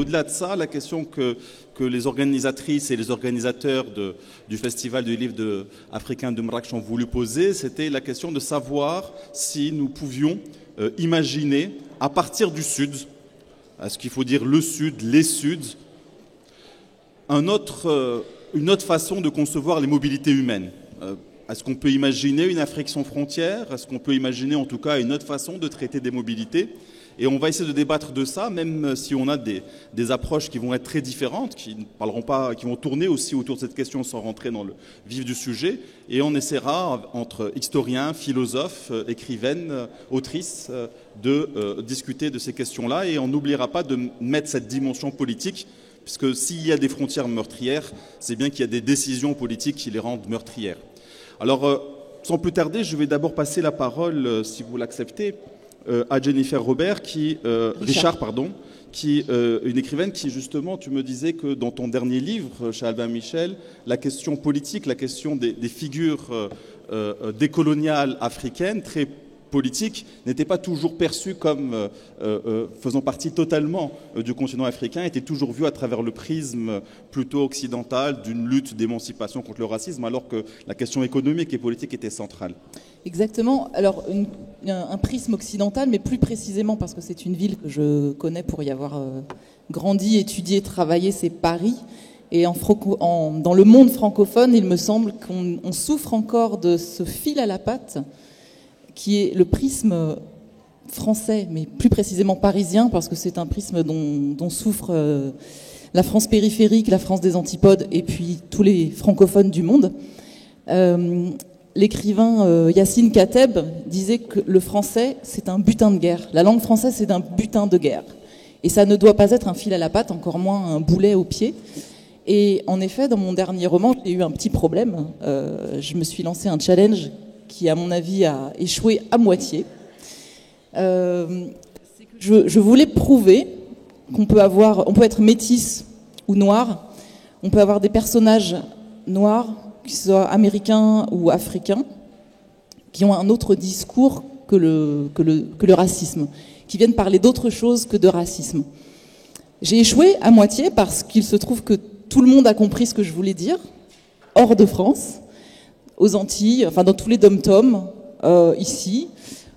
au-delà de ça, la question que les organisatrices et les organisateurs du Festival du livre africain de Marrakech ont voulu poser, c'était la question de savoir si nous pouvions imaginer, à partir du Sud, est-ce qu'il faut dire le Sud, les Suds, une autre façon de concevoir les mobilités humaines. Est-ce qu'on peut imaginer une Afrique sans frontières? Est-ce qu'on peut imaginer en tout cas une autre façon de traiter des mobilités? Et on va essayer de débattre de ça, même si on a des approches qui vont être très différentes, qui ne parleront pas, qui vont tourner aussi autour de cette question sans rentrer dans le vif du sujet. Et on essaiera, entre historiens, philosophes, écrivaines, autrices, de discuter de ces questions-là. Et on n'oubliera pas de mettre cette dimension politique, puisque s'il y a des frontières meurtrières, c'est bien qu'il y a des décisions politiques qui les rendent meurtrières. Alors, sans plus tarder, je vais d'abord passer la parole, si vous l'acceptez, à Jennifer Richard, une écrivaine qui, justement, tu me disais que dans ton dernier livre, chez Albin Michel, la question politique, la question des figures décoloniales africaines, très politiques, n'était pas toujours perçue comme faisant partie totalement du continent africain, était toujours vue à travers le prisme plutôt occidental d'une lutte d'émancipation contre le racisme, alors que la question économique et politique était centrale. Exactement. Alors, un prisme occidental, mais plus précisément parce que c'est une ville que je connais pour y avoir grandi, étudié, travaillé, c'est Paris. Et dans le monde francophone, il me semble qu'on souffre encore de ce fil à la patte qui est le prisme français, mais plus précisément parisien, parce que c'est un prisme dont souffre la France périphérique, la France des antipodes, et puis tous les francophones du monde. L'écrivain Yassine Kateb disait que le français, c'est un butin de guerre. La langue française, c'est un butin de guerre. Et ça ne doit pas être un fil à la patte, encore moins un boulet au pied. Et en effet, dans mon dernier roman, j'ai eu un petit problème. Je me suis lancé un challenge qui, à mon avis, a échoué à moitié. Je voulais prouver on peut être métis ou noir, on peut avoir des personnages noirs, qu'ils soient américains ou africains, qui ont un autre discours que le racisme, qui viennent parler d'autre chose que de racisme. J'ai échoué à moitié parce qu'il se trouve que tout le monde a compris ce que je voulais dire, hors de France, aux Antilles, enfin dans tous les dom-toms, ici,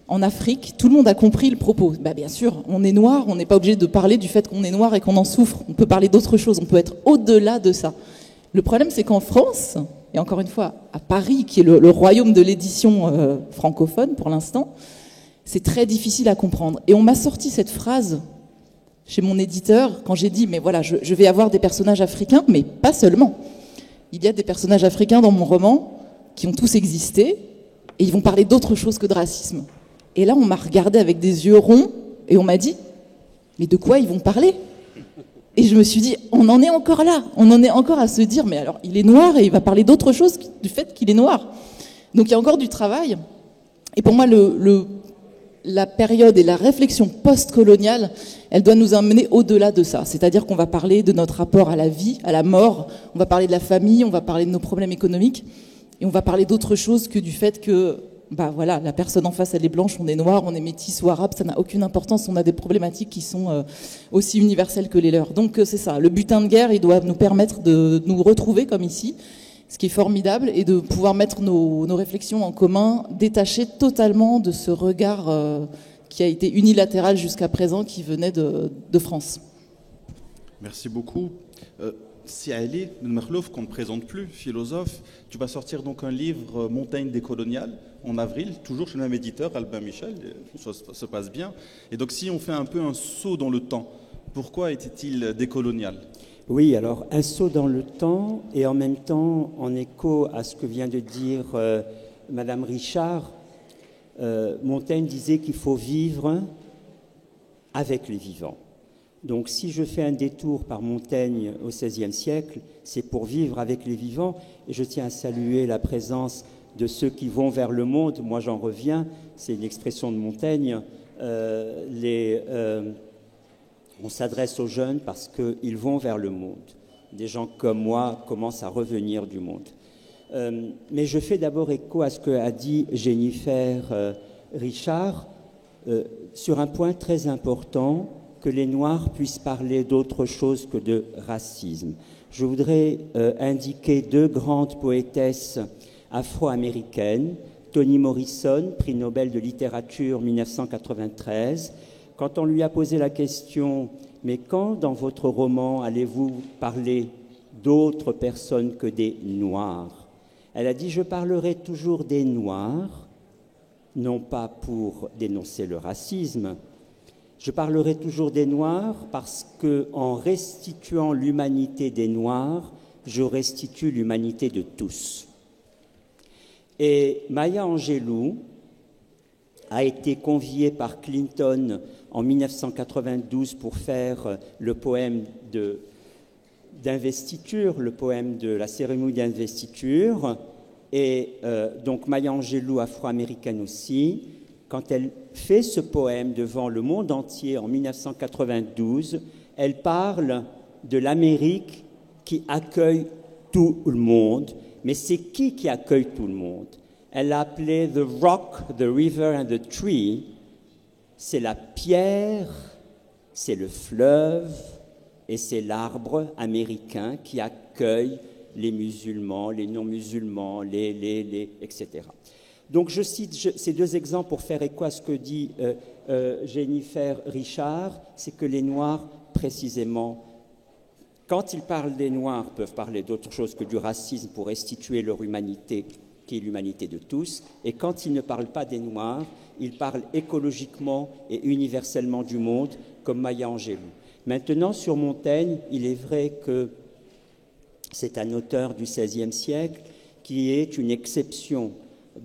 en Afrique, tout le monde a compris le propos. Bah, bien sûr, on est noir, on n'est pas obligé de parler du fait qu'on est noir et qu'on en souffre. On peut parler d'autre chose, on peut être au-delà de ça. Le problème, c'est qu'en France, et encore une fois, à Paris, qui est le royaume de l'édition francophone pour l'instant, c'est très difficile à comprendre. Et on m'a sorti cette phrase chez mon éditeur quand j'ai dit, mais voilà, je vais avoir des personnages africains, mais pas seulement. Il y a des personnages africains dans mon roman qui ont tous existé, et ils vont parler d'autre chose que de racisme. Et là, on m'a regardé avec des yeux ronds, et on m'a dit, mais de quoi ils vont parler ? Et je me suis dit, on en est encore là, on en est encore à se dire, mais alors, il est noir, et il va parler d'autre chose du fait qu'il est noir. Donc il y a encore du travail. Et pour moi, la période et la réflexion post-coloniale, elle doit nous amener au-delà de ça. C'est-à-dire qu'on va parler de notre rapport à la vie, à la mort, on va parler de la famille, on va parler de nos problèmes économiques, et on va parler d'autre chose que du fait que, bah voilà, la personne en face, elle est blanche, on est noir, on est métis ou arabe, ça n'a aucune importance, on a des problématiques qui sont aussi universelles que les leurs. Donc c'est ça, le butin de guerre, il doit nous permettre de nous retrouver comme ici, ce qui est formidable, et de pouvoir mettre nos réflexions en commun, détachées totalement de ce regard qui a été unilatéral jusqu'à présent, qui venait de France. Merci beaucoup. Si Ali Merlouf, qu'on ne présente plus, philosophe, tu vas sortir donc un livre, Montagne décoloniale, en avril, toujours chez le même éditeur, Albin Michel, ça se passe bien. Et donc si on fait un peu un saut dans le temps, pourquoi était-il décolonial ? Oui, alors un saut dans le temps, et en même temps, en écho à ce que vient de dire Madame Richard, Montaigne disait qu'il faut vivre avec les vivants. Donc si je fais un détour par Montaigne au XVIe siècle, c'est pour vivre avec les vivants. Et je tiens à saluer la présence de ceux qui vont vers le monde. Moi j'en reviens, c'est une expression de Montaigne. On s'adresse aux jeunes parce qu'ils vont vers le monde. Des gens comme moi commencent à revenir du monde. Mais je fais d'abord écho à ce qu'a dit Jennifer Richard sur un point très important. que les Noirs puissent parler d'autre chose que de racisme. Je voudrais indiquer deux grandes poétesses afro-américaines, Toni Morrison, prix Nobel de littérature 1993. Quand on lui a posé la question « Mais quand dans votre roman allez-vous parler d'autres personnes que des Noirs ?» Elle a dit « Je parlerai toujours des Noirs, non pas pour dénoncer le racisme, je parlerai toujours des Noirs parce que, en restituant l'humanité des Noirs, je restitue l'humanité de tous. » Et Maya Angelou a été conviée par Clinton en 1992 pour faire le poème d'investiture, le poème de la cérémonie d'investiture. Et donc Maya Angelou, afro-américaine aussi, quand elle fait ce poème devant le monde entier en 1992, elle parle de l'Amérique qui accueille tout le monde. Mais c'est qui accueille tout le monde? Elle l'a appelé « The rock, the river and the tree ». C'est la pierre, c'est le fleuve et c'est l'arbre américain qui accueille les musulmans, les non-musulmans, etc. Donc je cite ces deux exemples pour faire écho à ce que dit Jennifer Richard, c'est que les Noirs, précisément, quand ils parlent des Noirs, peuvent parler d'autre chose que du racisme pour restituer leur humanité, qui est l'humanité de tous, et quand ils ne parlent pas des Noirs, ils parlent écologiquement et universellement du monde, comme Maya Angelou. Maintenant, sur Montaigne, il est vrai que c'est un auteur du XVIe siècle qui est une exception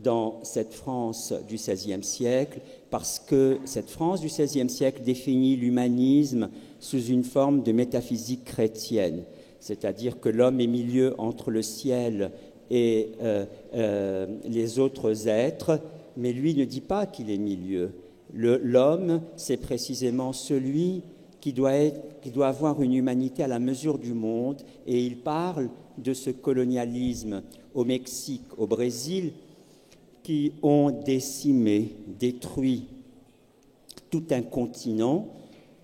dans cette France du XVIe siècle, parce que cette France du XVIe siècle définit l'humanisme sous une forme de métaphysique chrétienne, c'est-à-dire que l'homme est milieu entre le ciel et les autres êtres, mais lui ne dit pas qu'il est milieu. L'homme, c'est précisément celui qui doit avoir une humanité à la mesure du monde, et il parle de ce colonialisme au Mexique, au Brésil, qui ont décimé, détruit tout un continent.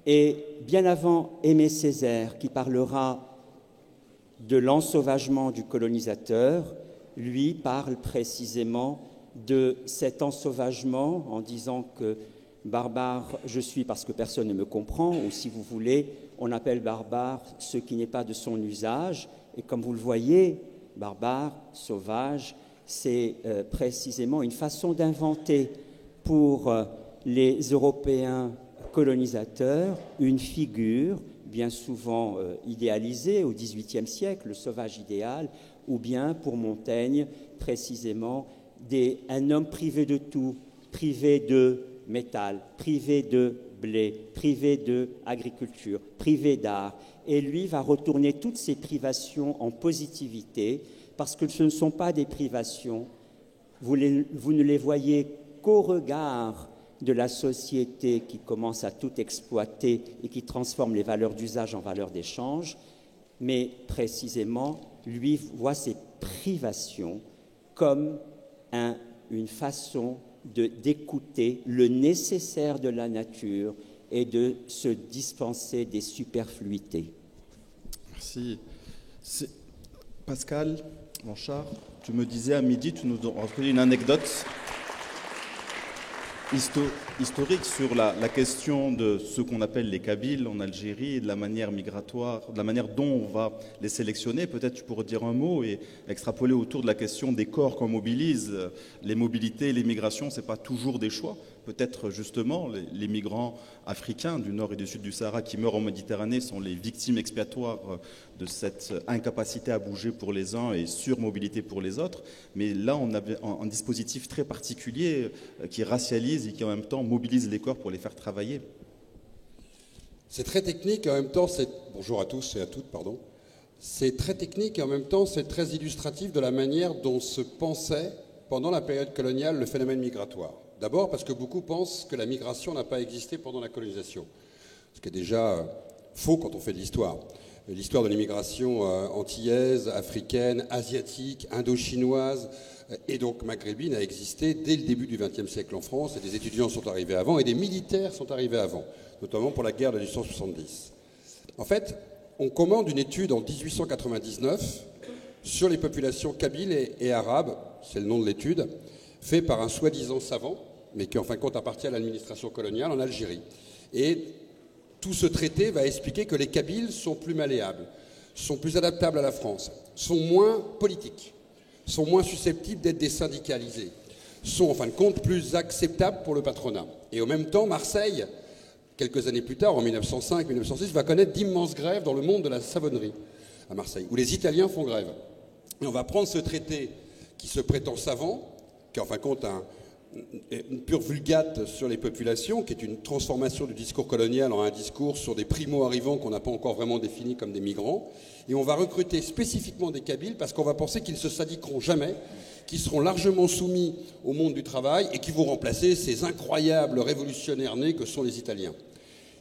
Et bien avant Aimé Césaire, qui parlera de l'ensauvagement du colonisateur, lui parle précisément de cet ensauvagement en disant que barbare je suis parce que personne ne me comprend, ou si vous voulez, on appelle barbare ce qui n'est pas de son usage. Et comme vous le voyez, barbare, sauvage, c'est précisément une façon d'inventer pour les Européens colonisateurs une figure bien souvent idéalisée au XVIIIe siècle, le sauvage idéal, ou bien pour Montaigne, précisément un homme privé de tout, privé de métal, privé de blé, privé d'agriculture, privé d'art. Et lui va retourner toutes ces privations en positivité, parce que ce ne sont pas des privations, vous ne les voyez qu'au regard de la société qui commence à tout exploiter et qui transforme les valeurs d'usage en valeurs d'échange, mais précisément, lui voit ces privations comme une façon d'écouter le nécessaire de la nature et de se dispenser des superfluités. Merci. Pascal Blanchard, tu me disais à midi, tu nous as raconté une anecdote historique sur la question de ce qu'on appelle les Kabyles en Algérie et de la manière migratoire, de la manière dont on va les sélectionner. Peut-être tu pourrais dire un mot et extrapoler autour de la question des corps qu'on mobilise. Les mobilités et les migrations, ce n'est pas toujours des choix. Peut-être justement les migrants africains du nord et du sud du Sahara qui meurent en Méditerranée sont les victimes expiatoires de cette incapacité à bouger pour les uns et surmobilité pour les autres. Mais là, on avait un dispositif très particulier qui racialise et qui en même temps mobilise les corps pour les faire travailler. C'est très technique et en même temps, bonjour à tous et à toutes, pardon. C'est très technique et en même temps, c'est très illustratif de la manière dont se pensait pendant la période coloniale le phénomène migratoire. D'abord parce que beaucoup pensent que la migration n'a pas existé pendant la colonisation, ce qui est déjà faux quand on fait de l'histoire. l'histoire de l'immigration antillaise, africaine, asiatique, indo-chinoise et donc maghrébine a existé dès le début du XXe siècle en France, et des étudiants sont arrivés avant, et des militaires sont arrivés avant, notamment pour la guerre de 1870. En fait, on commande une étude en 1899 sur les populations kabyles et arabes, c'est le nom de l'étude, fait par un soi-disant savant, mais qui en fin de compte appartient à l'administration coloniale en Algérie. Et tout ce traité va expliquer que les Kabyles sont plus malléables, sont plus adaptables à la France, sont moins politiques, sont moins susceptibles d'être désyndicalisés, sont en fin de compte plus acceptables pour le patronat. Et en même temps, Marseille, quelques années plus tard, en 1905-1906, va connaître d'immenses grèves dans le monde de la savonnerie à Marseille, où les Italiens font grève. Et on va prendre ce traité qui se prétend savant, qui est en fin de compte une pure vulgate sur les populations, qui est une transformation du discours colonial en un discours sur des primo-arrivants qu'on n'a pas encore vraiment définis comme des migrants. Et on va recruter spécifiquement des Kabyles parce qu'on va penser qu'ils ne se syndiqueront jamais, qu'ils seront largement soumis au monde du travail et qui vont remplacer ces incroyables révolutionnaires nés que sont les Italiens.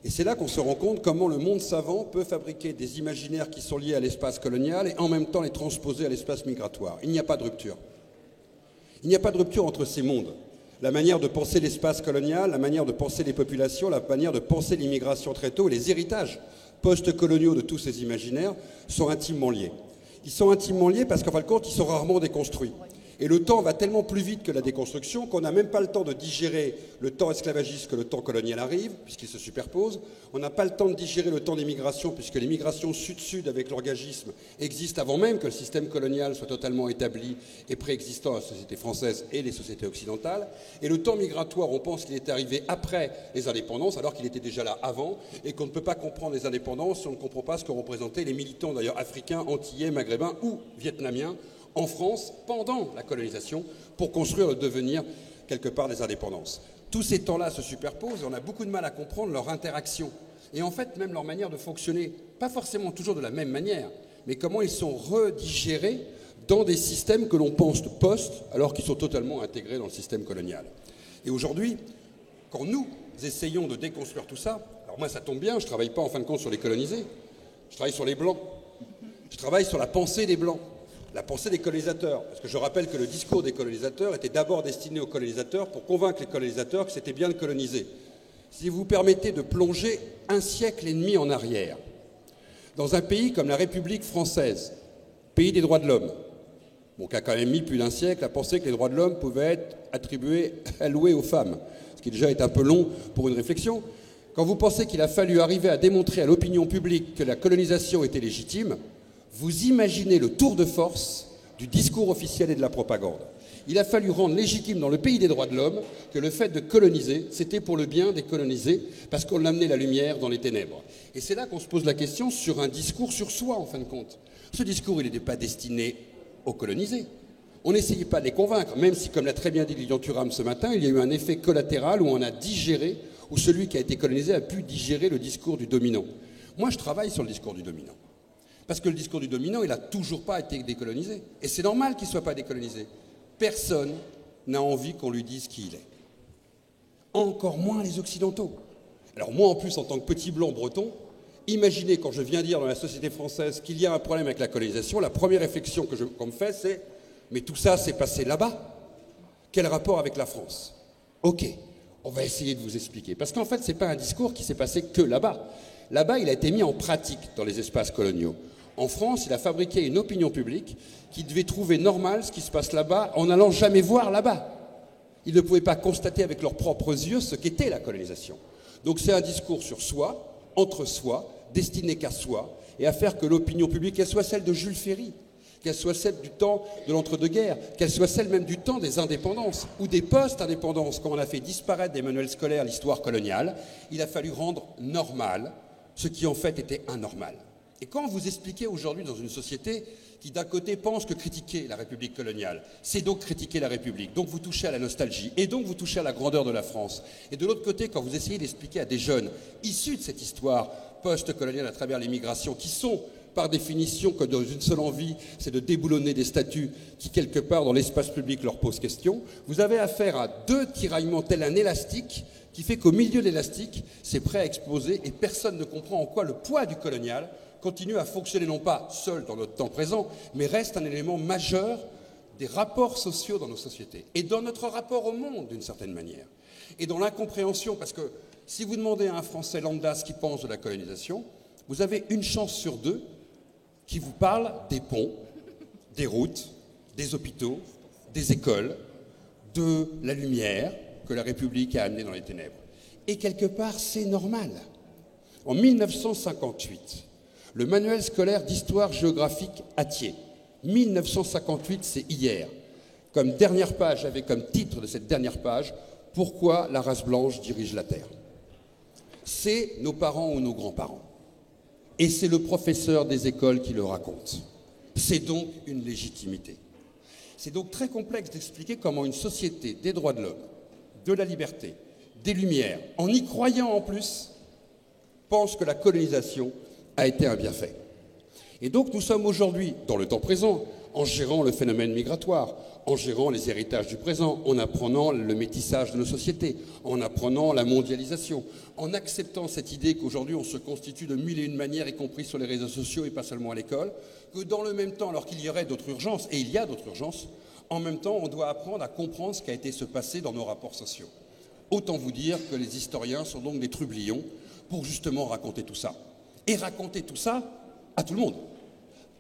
Et c'est là qu'on se rend compte comment le monde savant peut fabriquer des imaginaires qui sont liés à l'espace colonial et en même temps les transposer à l'espace migratoire. Il n'y a pas de rupture. Il n'y a pas de rupture entre ces mondes. La manière de penser l'espace colonial, la manière de penser les populations, la manière de penser l'immigration très tôt, les héritages post-coloniaux de tous ces imaginaires sont intimement liés. Ils sont intimement liés parce qu'en fin de compte, ils sont rarement déconstruits. Et le temps va tellement plus vite que la déconstruction qu'on n'a même pas le temps de digérer le temps esclavagiste que le temps colonial arrive, puisqu'ils se superposent. On n'a pas le temps de digérer le temps des migrations, puisque les migrations sud-sud avec l'orgagisme existent avant même que le système colonial soit totalement établi et préexistant à la société française et les sociétés occidentales. Et le temps migratoire, on pense qu'il est arrivé après les indépendances, alors qu'il était déjà là avant, et qu'on ne peut pas comprendre les indépendances si on ne comprend pas ce que représentaient les militants, d'ailleurs africains, antillais, maghrébins ou vietnamiens, en France, pendant la colonisation, pour construire le devenir, quelque part, des indépendances. Tous ces temps-là se superposent et on a beaucoup de mal à comprendre leur interaction. Et en fait, même leur manière de fonctionner, pas forcément toujours de la même manière, mais comment ils sont redigérés dans des systèmes que l'on pense post, alors qu'ils sont totalement intégrés dans le système colonial. Et aujourd'hui, quand nous essayons de déconstruire tout ça, alors moi ça tombe bien, je ne travaille pas en fin de compte sur les colonisés, je travaille sur les Blancs. Je travaille sur la pensée des Blancs. La pensée des colonisateurs, parce que je rappelle que le discours des colonisateurs était d'abord destiné aux colonisateurs pour convaincre les colonisateurs que c'était bien de coloniser. Si vous permettez de plonger un siècle et demi en arrière, dans un pays comme la République française, pays des droits de l'homme, bon, qui a quand même mis plus d'un siècle à penser que les droits de l'homme pouvaient être attribués, alloués aux femmes, ce qui déjà est un peu long pour une réflexion. Quand vous pensez qu'il a fallu arriver à démontrer à l'opinion publique que la colonisation était légitime, vous imaginez le tour de force du discours officiel et de la propagande. Il a fallu rendre légitime dans le pays des droits de l'homme que le fait de coloniser, c'était pour le bien des colonisés, parce qu'on amenait la lumière dans les ténèbres. Et c'est là qu'on se pose la question sur un discours sur soi, en fin de compte. Ce discours, il n'était pas destiné aux colonisés. On n'essayait pas de les convaincre, même si, comme l'a très bien dit Lilian Thuram ce matin, il y a eu un effet collatéral où on a digéré, où celui qui a été colonisé a pu digérer le discours du dominant. Moi, je travaille sur le discours du dominant. Parce que le discours du dominant, il n'a toujours pas été décolonisé. Et c'est normal qu'il ne soit pas décolonisé. Personne n'a envie qu'on lui dise qui il est. Encore moins les Occidentaux. Alors moi, en plus, en tant que petit blanc breton, imaginez quand je viens dire dans la société française qu'il y a un problème avec la colonisation, la première réflexion qu'on me fait, c'est « mais tout ça s'est passé là-bas. Quel rapport avec la France ?» Ok, on va essayer de vous expliquer. Parce qu'en fait, ce n'est pas un discours qui s'est passé que là-bas. Là-bas, il a été mis en pratique dans les espaces coloniaux. En France, il a fabriqué une opinion publique qui devait trouver normal ce qui se passe là-bas en n'allant jamais voir là-bas. Ils ne pouvaient pas constater avec leurs propres yeux ce qu'était la colonisation. Donc c'est un discours sur soi, entre soi, destiné qu'à soi, et à faire que l'opinion publique, qu'elle soit celle de Jules Ferry, qu'elle soit celle du temps de l'entre-deux-guerres, qu'elle soit celle même du temps des indépendances ou des post-indépendances, quand on a fait disparaître des manuels scolaires l'histoire coloniale, il a fallu rendre normal ce qui en fait était anormal. Et quand vous expliquez aujourd'hui dans une société qui d'un côté pense que critiquer la République coloniale, c'est donc critiquer la République, donc vous touchez à la nostalgie, et donc vous touchez à la grandeur de la France. Et de l'autre côté, quand vous essayez d'expliquer à des jeunes issus de cette histoire post-coloniale à travers l'immigration, qui sont par définition que dans une seule envie, c'est de déboulonner des statuts qui quelque part dans l'espace public leur posent question, vous avez affaire à deux tiraillements tel un élastique qui fait qu'au milieu de l'élastique, c'est prêt à exploser et personne ne comprend en quoi le poids du colonial continue à fonctionner non pas seul dans notre temps présent, mais reste un élément majeur des rapports sociaux dans nos sociétés et dans notre rapport au monde d'une certaine manière. Et dans l'incompréhension, parce que si vous demandez à un Français lambda ce qu'il pense de la colonisation, vous avez une chance sur deux qui vous parle des ponts, des routes, des hôpitaux, des écoles, de la lumière que la République a amenée dans les ténèbres. Et quelque part, c'est normal. En 1958, le manuel scolaire d'histoire géographique Hatier, 1958, c'est hier. Comme dernière page, avait comme titre de cette dernière page, « Pourquoi la race blanche dirige la Terre ?» C'est nos parents ou nos grands-parents. Et c'est le professeur des écoles qui le raconte. C'est donc une légitimité. C'est donc très complexe d'expliquer comment une société des droits de l'homme, de la liberté, des Lumières, en y croyant en plus, pense que la colonisation a été un bienfait. Et donc nous sommes aujourd'hui, dans le temps présent, en gérant le phénomène migratoire, en gérant les héritages du présent, en apprenant le métissage de nos sociétés, en apprenant la mondialisation, en acceptant cette idée qu'aujourd'hui on se constitue de mille et une manières, y compris sur les réseaux sociaux et pas seulement à l'école, que dans le même temps, alors qu'il y aurait d'autres urgences, et il y a d'autres urgences, en même temps on doit apprendre à comprendre ce qui a été se passer dans nos rapports sociaux. Autant vous dire que les historiens sont donc des trublions pour justement raconter tout ça. Et raconter tout ça à tout le monde.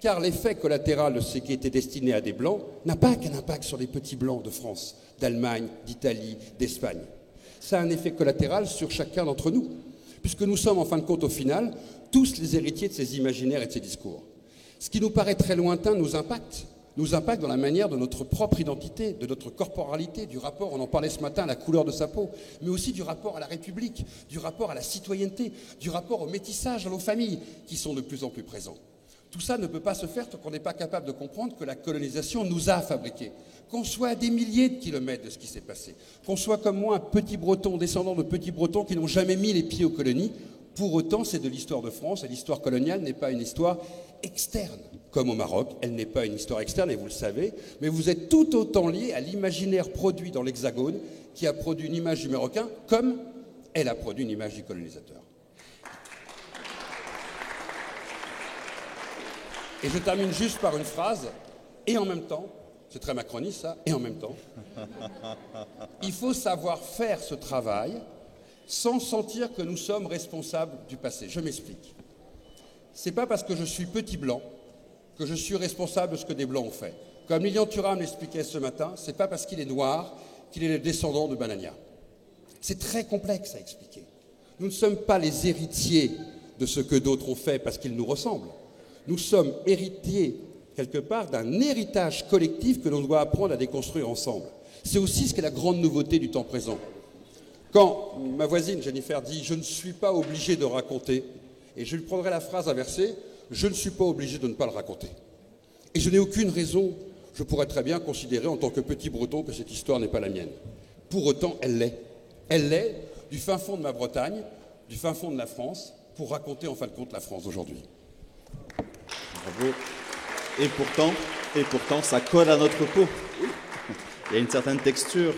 Car l'effet collatéral de ce qui était destiné à des Blancs n'a pas qu'un impact sur les petits Blancs de France, d'Allemagne, d'Italie, d'Espagne. Ça a un effet collatéral sur chacun d'entre nous, puisque nous sommes en fin de compte au final tous les héritiers de ces imaginaires et de ces discours. Ce qui nous paraît très lointain nous impacte dans la manière de notre propre identité, de notre corporalité, du rapport, on en parlait ce matin, à la couleur de sa peau, mais aussi du rapport à la République, du rapport à la citoyenneté, du rapport au métissage dans nos familles, qui sont de plus en plus présents. Tout ça ne peut pas se faire tant qu'on n'est pas capable de comprendre que la colonisation nous a fabriqués. Qu'on soit à des milliers de kilomètres de ce qui s'est passé, qu'on soit comme moi un petit breton, descendant de petits bretons qui n'ont jamais mis les pieds aux colonies, pour autant c'est de l'histoire de France, et l'histoire coloniale n'est pas une histoire externe. Comme au Maroc, elle n'est pas une histoire externe, et vous le savez, mais vous êtes tout autant liés à l'imaginaire produit dans l'Hexagone, qui a produit une image du Marocain, comme elle a produit une image du colonisateur. Et je termine juste par une phrase, et en même temps, c'est très macroniste ça, et en même temps, il faut savoir faire ce travail sans sentir que nous sommes responsables du passé. Je m'explique. C'est pas parce que je suis petit blanc que je suis responsable de ce que des Blancs ont fait. Comme Lilian Thuram l'expliquait ce matin, c'est pas parce qu'il est noir qu'il est le descendant de Banania. C'est très complexe à expliquer. Nous ne sommes pas les héritiers de ce que d'autres ont fait parce qu'ils nous ressemblent. Nous sommes héritiers, quelque part, d'un héritage collectif que l'on doit apprendre à déconstruire ensemble. C'est aussi ce qu'est la grande nouveauté du temps présent. Quand ma voisine Jennifer dit « je ne suis pas obligé de raconter », et je lui prendrai la phrase inversée, je ne suis pas obligé de ne pas le raconter. Et je n'ai aucune raison, je pourrais très bien considérer en tant que petit breton que cette histoire n'est pas la mienne. Pour autant, elle l'est. Elle l'est du fin fond de ma Bretagne, du fin fond de la France, pour raconter en fin de compte la France d'aujourd'hui. Bravo. Et pourtant, ça colle à notre peau. Il y a une certaine texture.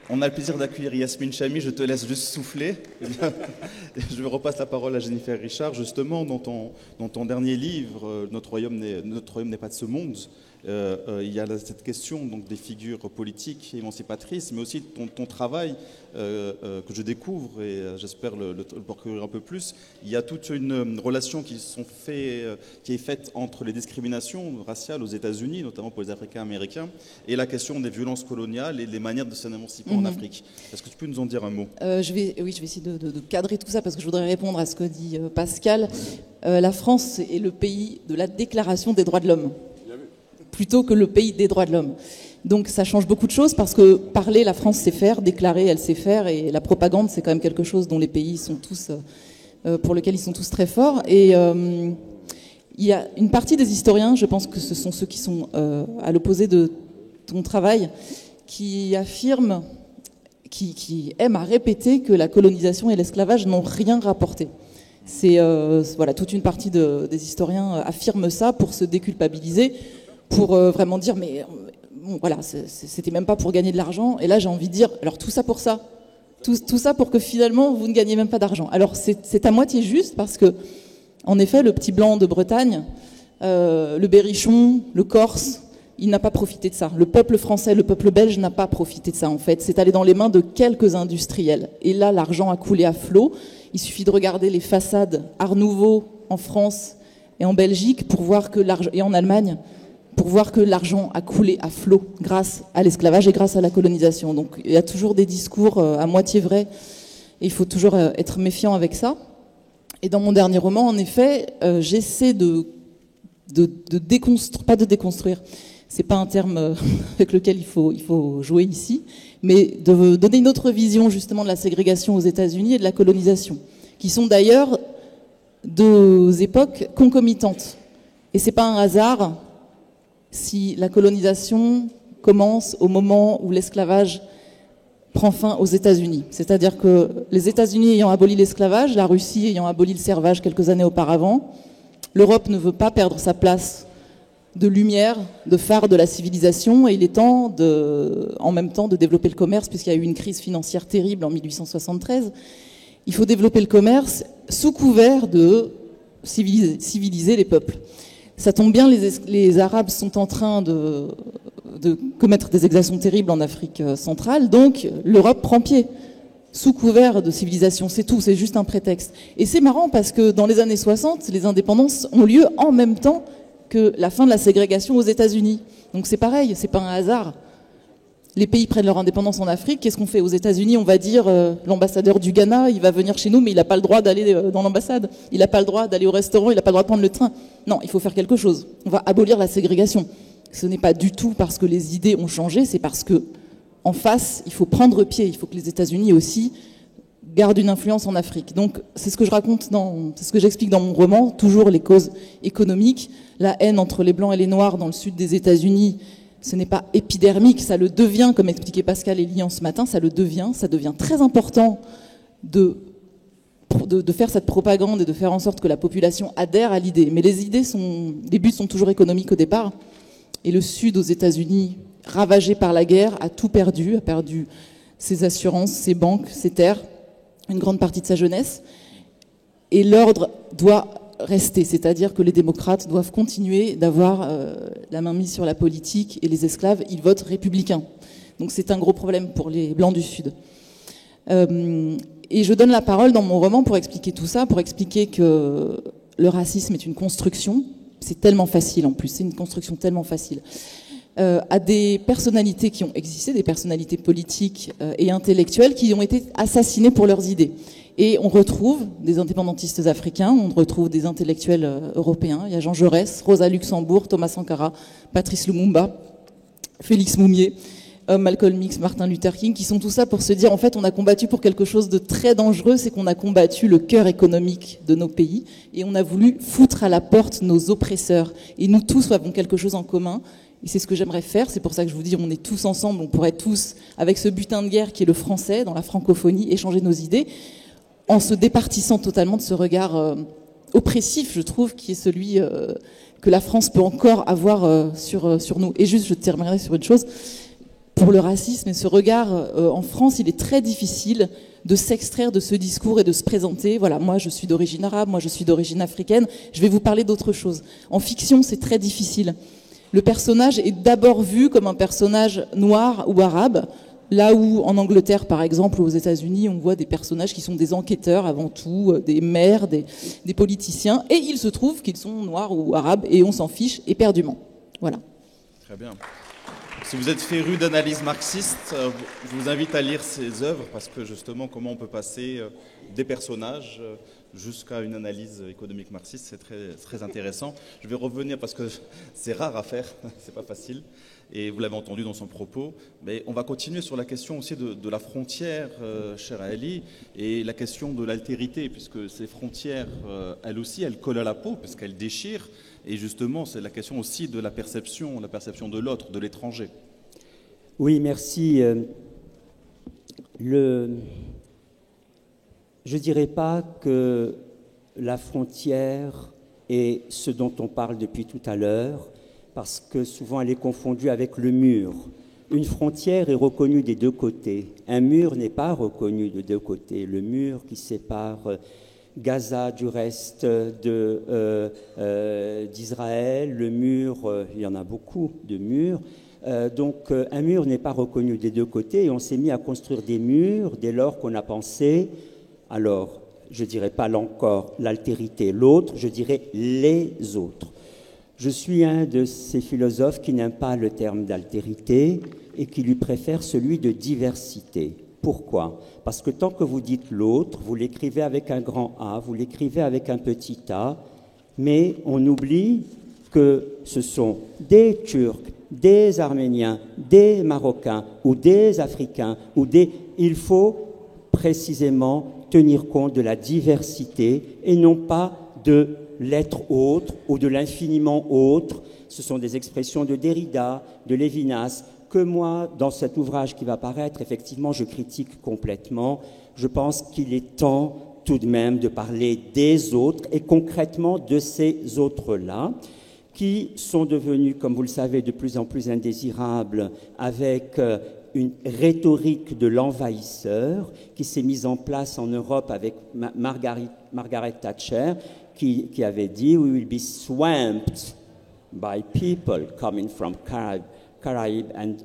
On a le plaisir d'accueillir Yasmine Chamy, je te laisse juste souffler. Je repasse la parole à Jennifer Richard, justement, dans ton dernier livre, Notre royaume n'est pas de ce monde. Il y a cette question donc, des figures politiques émancipatrices, mais aussi ton travail que je découvre et j'espère le parcourir un peu plus. Il y a toute une relation qui est faite entre les discriminations raciales aux États-Unis, notamment pour les Africains américains, et la question des violences coloniales et les manières de s'en émanciper en Afrique. Est-ce que tu peux nous en dire un mot ? Je vais essayer de cadrer tout ça parce que je voudrais répondre à ce que dit Pascal. La France est le pays de la Déclaration des droits de l'homme, plutôt que le pays des droits de l'homme. Donc ça change beaucoup de choses parce que parler, la France sait faire, déclarer, elle sait faire, et la propagande, c'est quand même quelque chose dont les pays sont tous, pour lequel ils sont tous très forts. Et il y a une partie des historiens, je pense que ce sont ceux qui sont à l'opposé de ton travail, qui affirment, qui aiment à répéter que la colonisation et l'esclavage n'ont rien rapporté. C'est voilà, toute une partie des historiens affirment ça pour se déculpabiliser, pour vraiment dire mais bon, voilà, c'était même pas pour gagner de l'argent. Et là j'ai envie de dire alors tout ça pour ça, tout ça pour que finalement vous ne gagnez même pas d'argent. Alors c'est à moitié juste parce que En effet, le petit blanc de Bretagne, le berrichon, le corse, il n'a pas profité de ça. Le peuple français, le peuple belge n'a pas profité de ça, en fait. C'est allé dans les mains de quelques industriels. Et là, l'argent a coulé à flot. Il suffit de regarder les façades Art Nouveau en France et en Belgique pour voir que l'argent, et en Allemagne, pour voir que l'argent a coulé à flot grâce à l'esclavage et grâce à la colonisation. Donc il y a toujours des discours à moitié vrais et il faut toujours être méfiant avec ça. Et dans mon dernier roman, en effet, j'essaie de déconstruire, pas de déconstruire, c'est pas un terme avec lequel il faut jouer ici, mais de donner une autre vision justement de la ségrégation aux États-Unis et de la colonisation, qui sont d'ailleurs deux époques concomitantes. Et c'est pas un hasard si la colonisation commence au moment où l'esclavage prend fin aux États-Unis. C'est-à-dire que les États-Unis ayant aboli l'esclavage, la Russie ayant aboli le servage quelques années auparavant, l'Europe ne veut pas perdre sa place de lumière, de phare de la civilisation, et il est temps en même temps de développer le commerce, puisqu'il y a eu une crise financière terrible en 1873. Il faut développer le commerce sous couvert de civiliser les peuples. Ça tombe bien, les Arabes sont en train de commettre des exactions terribles en Afrique centrale, donc l'Europe prend pied, sous couvert de civilisation, c'est tout, c'est juste un prétexte. Et c'est marrant parce que dans les années 60, les indépendances ont lieu en même temps que la fin de la ségrégation aux États-Unis. Donc c'est pareil, c'est pas un hasard. Les pays prennent leur indépendance en Afrique, qu'est-ce qu'on fait? Aux États-Unis, on va dire l'ambassadeur du Ghana, il va venir chez nous, mais il n'a pas le droit d'aller dans l'ambassade, il n'a pas le droit d'aller au restaurant, il n'a pas le droit de prendre le train. Non, il faut faire quelque chose. On va abolir la ségrégation. Ce n'est pas du tout parce que les idées ont changé, c'est parce que en face, il faut prendre pied. Il faut que les États-Unis aussi gardent une influence en Afrique. Donc c'est ce que je raconte, c'est ce que j'explique dans mon roman, toujours les causes économiques, la haine entre les Blancs et les Noirs dans le sud des États-Unis. Ce n'est pas épidermique, ça le devient, comme expliquait Pascal Elian ce matin, ça devient très important de faire cette propagande et de faire en sorte que la population adhère à l'idée. Mais les buts sont toujours économiques au départ. Et le Sud aux États-Unis, ravagé par la guerre, a tout perdu, a perdu ses assurances, ses banques, ses terres, une grande partie de sa jeunesse. Et l'ordre doit rester, c'est-à-dire que les démocrates doivent continuer d'avoir la main mise sur la politique et les esclaves, ils votent républicains. Donc c'est un gros problème pour les Blancs du Sud. Et je donne la parole dans mon roman pour expliquer tout ça, pour expliquer que le racisme est une construction. C'est tellement facile en plus, c'est une construction tellement facile. À des personnalités qui ont existé, des personnalités politiques et intellectuelles qui ont été assassinées pour leurs idées. Et on retrouve des indépendantistes africains, on retrouve des intellectuels européens. Il y a Jean Jaurès, Rosa Luxembourg, Thomas Sankara, Patrice Lumumba, Félix Moumier, Malcolm X, Martin Luther King, qui sont tout ça pour se dire, en fait, on a combattu pour quelque chose de très dangereux, c'est qu'on a combattu le cœur économique de nos pays et on a voulu foutre à la porte nos oppresseurs. Et nous tous avons quelque chose en commun. Et c'est ce que j'aimerais faire, c'est pour ça que je vous dis, on est tous ensemble, on pourrait tous, avec ce butin de guerre qui est le français, dans la francophonie, échanger nos idées, en se départissant totalement de ce regard oppressif, je trouve, qui est celui que la France peut encore avoir sur nous. Et juste, je terminerai sur une chose, pour le racisme et ce regard en France, il est très difficile de s'extraire de ce discours et de se présenter. Voilà, moi je suis d'origine arabe, moi je suis d'origine africaine, je vais vous parler d'autre chose. En fiction, c'est très difficile. Le personnage est d'abord vu comme un personnage noir ou arabe, là où en Angleterre, par exemple, aux États-Unis, on voit des personnages qui sont des enquêteurs avant tout, des maires, des politiciens, et il se trouve qu'ils sont noirs ou arabes, et on s'en fiche éperdument. Voilà. Très bien. Si vous êtes féru d'analyse marxiste, je vous invite à lire ses œuvres, parce que justement, comment on peut passer des personnages jusqu'à une analyse économique marxiste, c'est très, très intéressant. Je vais revenir, parce que c'est rare à faire, c'est pas facile, et vous l'avez entendu dans son propos, mais on va continuer sur la question aussi de la frontière, cher Ali, et la question de l'altérité, puisque ces frontières, elles aussi, elles collent à la peau, puisqu'elles déchirent, et justement, c'est la question aussi de la perception de l'autre, de l'étranger. Oui, merci. Je ne dirais pas que la frontière est ce dont on parle depuis tout à l'heure, parce que souvent elle est confondue avec le mur. Une frontière est reconnue des deux côtés. Un mur n'est pas reconnu de deux côtés. Le mur qui sépare Gaza du reste d'Israël, le mur, il y en a beaucoup de murs. Donc un mur n'est pas reconnu des deux côtés et on s'est mis à construire des murs dès lors qu'on a pensé, alors je ne dirais pas encore l'altérité, l'autre, je dirais les autres. Je suis un de ces philosophes qui n'aime pas le terme d'altérité et qui lui préfère celui de diversité. Pourquoi? Parce que tant que vous dites l'autre, vous l'écrivez avec un grand A, vous l'écrivez avec un petit a, mais on oublie que ce sont des Turcs, des Arméniens, des Marocains ou des Africains, il faut précisément tenir compte de la diversité et non pas de l'être autre ou de l'infiniment autre. Ce sont des expressions de Derrida, de Lévinas, que moi, dans cet ouvrage qui va paraître, effectivement, je critique complètement. Je pense qu'il est temps tout de même de parler des autres et concrètement de ces autres-là qui sont devenus, comme vous le savez, de plus en plus indésirables avec une rhétorique de l'envahisseur qui s'est mise en place en Europe avec Margaret Thatcher qui avait dit « We will be swamped by people coming from Caribbean and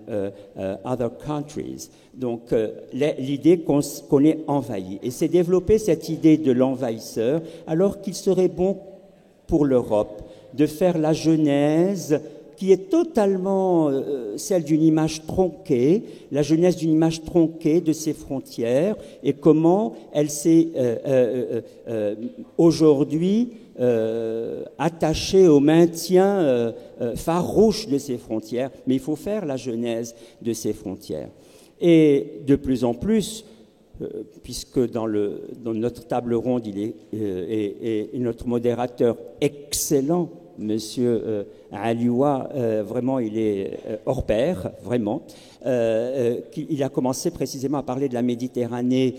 other countries ». Donc l'idée qu'on est envahi. Et c'est développer cette idée de l'envahisseur alors qu'il serait bon pour l'Europe de faire la genèse qui est totalement celle d'une image tronquée, la genèse d'une image tronquée de ses frontières et comment elle s'est aujourd'hui attachée au maintien farouche de ses frontières. Mais il faut faire la genèse de ces frontières. Et de plus en plus, puisque dans notre table ronde, il est et notre modérateur excellent, Monsieur Alioua, vraiment, il est hors pair, vraiment. Il a commencé précisément à parler de la Méditerranée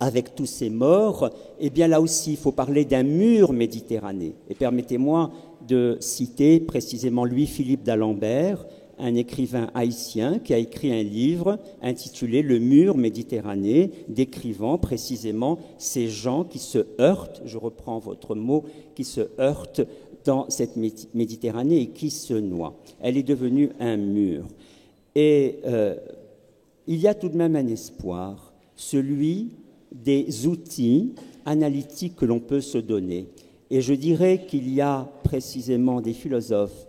avec tous ces morts. Eh bien, là aussi, il faut parler d'un mur méditerranéen. Et permettez-moi de citer précisément Louis-Philippe d'Alembert, un écrivain haïtien qui a écrit un livre intitulé « Le mur méditerranéen », décrivant précisément ces gens qui se heurtent, je reprends votre mot, qui se heurtent dans cette Méditerranée et qui se noient. Elle est devenue un mur. Et il y a tout de même un espoir, celui des outils analytiques que l'on peut se donner. Et je dirais qu'il y a précisément des philosophes,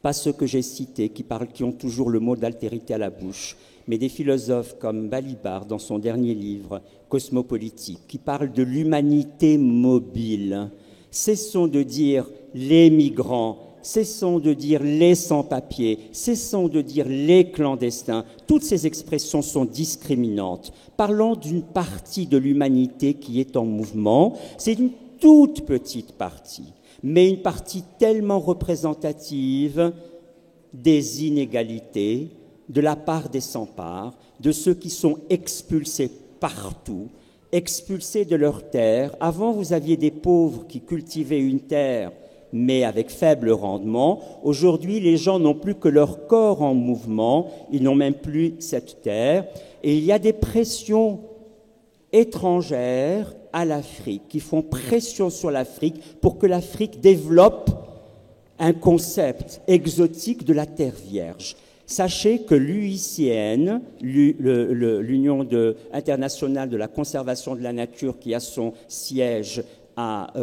pas ceux que j'ai cités, qui ont toujours le mot d'altérité à la bouche, mais des philosophes comme Balibar, dans son dernier livre, Cosmopolitique, qui parlent de l'humanité mobile. Cessons de dire les migrants, cessons de dire les sans-papiers, cessons de dire les clandestins. Toutes ces expressions sont discriminantes. Parlons d'une partie de l'humanité qui est en mouvement. C'est une toute petite partie, mais une partie tellement représentative des inégalités de la part des sans-parts, de ceux qui sont expulsés partout, expulsés de leur terre. Avant, vous aviez des pauvres qui cultivaient une terre, mais avec faible rendement. Aujourd'hui, les gens n'ont plus que leur corps en mouvement, ils n'ont même plus cette terre. Et il y a des pressions étrangères à l'Afrique, qui font pression sur l'Afrique pour que l'Afrique développe un concept exotique de la terre vierge. Sachez que l'UICN, l'Union internationale de la conservation de la nature, qui a son siège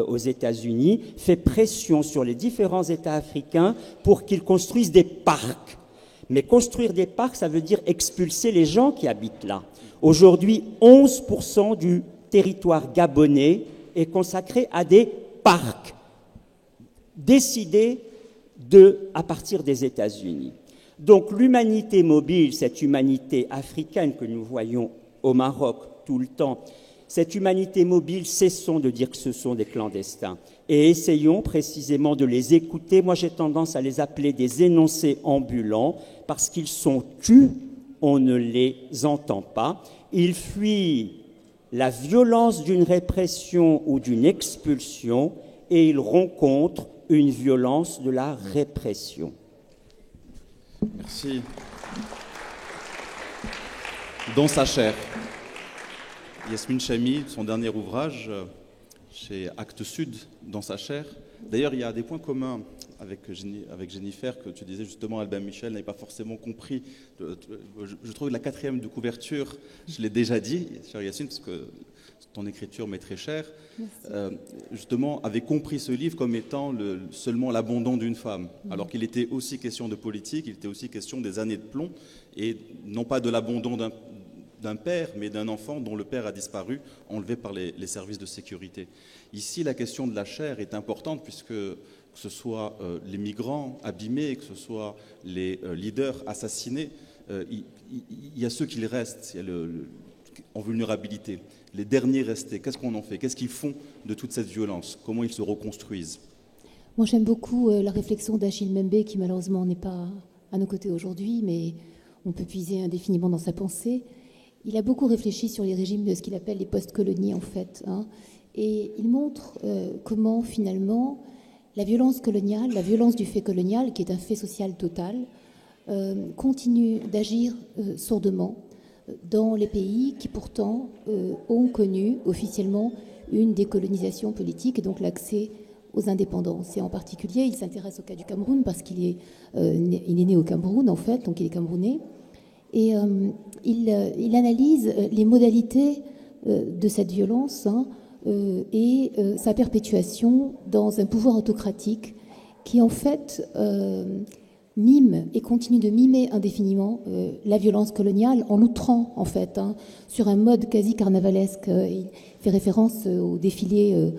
aux États-Unis, fait pression sur les différents États africains pour qu'ils construisent des parcs. Mais construire des parcs, ça veut dire expulser les gens qui habitent là. Aujourd'hui, 11% du territoire gabonais est consacré à des parcs décidés à partir des États-Unis. Donc l'humanité mobile, cette humanité africaine que nous voyons au Maroc tout le temps, cette humanité mobile, cessons de dire que ce sont des clandestins et essayons précisément de les écouter. Moi, j'ai tendance à les appeler des énoncés ambulants parce qu'ils sont tus, on ne les entend pas. Ils fuient la violence d'une répression ou d'une expulsion et ils rencontrent une violence de la répression. Merci. Dans sa chair. Yasmine Chamy, son dernier ouvrage, chez Actes Sud, dans sa chair. D'ailleurs, il y a des points communs avec Jennifer, que tu disais justement, Albin Michel n'avait pas forcément compris. Je trouve que la 4e de couverture, je l'ai déjà dit, cher Yasmine, parce que ton écriture m'est très chère, justement, avait compris ce livre comme étant seulement l'abandon d'une femme, alors qu'il était aussi question de politique, il était aussi question des années de plomb, et non pas de l'abandon d'un père, mais d'un enfant dont le père a disparu, enlevé par les services de sécurité. Ici, la question de la chair est importante, puisque que ce soit les migrants abîmés, que ce soit les leaders assassinés, il y a ceux qui restent en vulnérabilité. Les derniers restés, qu'est-ce qu'on en fait? Qu'est-ce qu'ils font de toute cette violence? Comment ils se reconstruisent? Moi, j'aime beaucoup la réflexion d'Achille Mbembe, qui malheureusement n'est pas à nos côtés aujourd'hui, mais on peut puiser indéfiniment dans sa pensée. Il a beaucoup réfléchi sur les régimes de ce qu'il appelle les post-colonies, en fait. Et il montre comment, finalement, la violence coloniale, la violence du fait colonial, qui est un fait social total, continue d'agir sourdement dans les pays qui, pourtant, ont connu officiellement une décolonisation politique et donc l'accès aux indépendances. Et en particulier, il s'intéresse au cas du Cameroun parce qu'il est né au Cameroun, en fait, donc il est camerounais. Et il analyse les modalités de cette violence et sa perpétuation dans un pouvoir autocratique qui, en fait, mime et continue de mimer indéfiniment la violence coloniale en l'outrant, en fait, sur un mode quasi carnavalesque. Il fait référence au défilé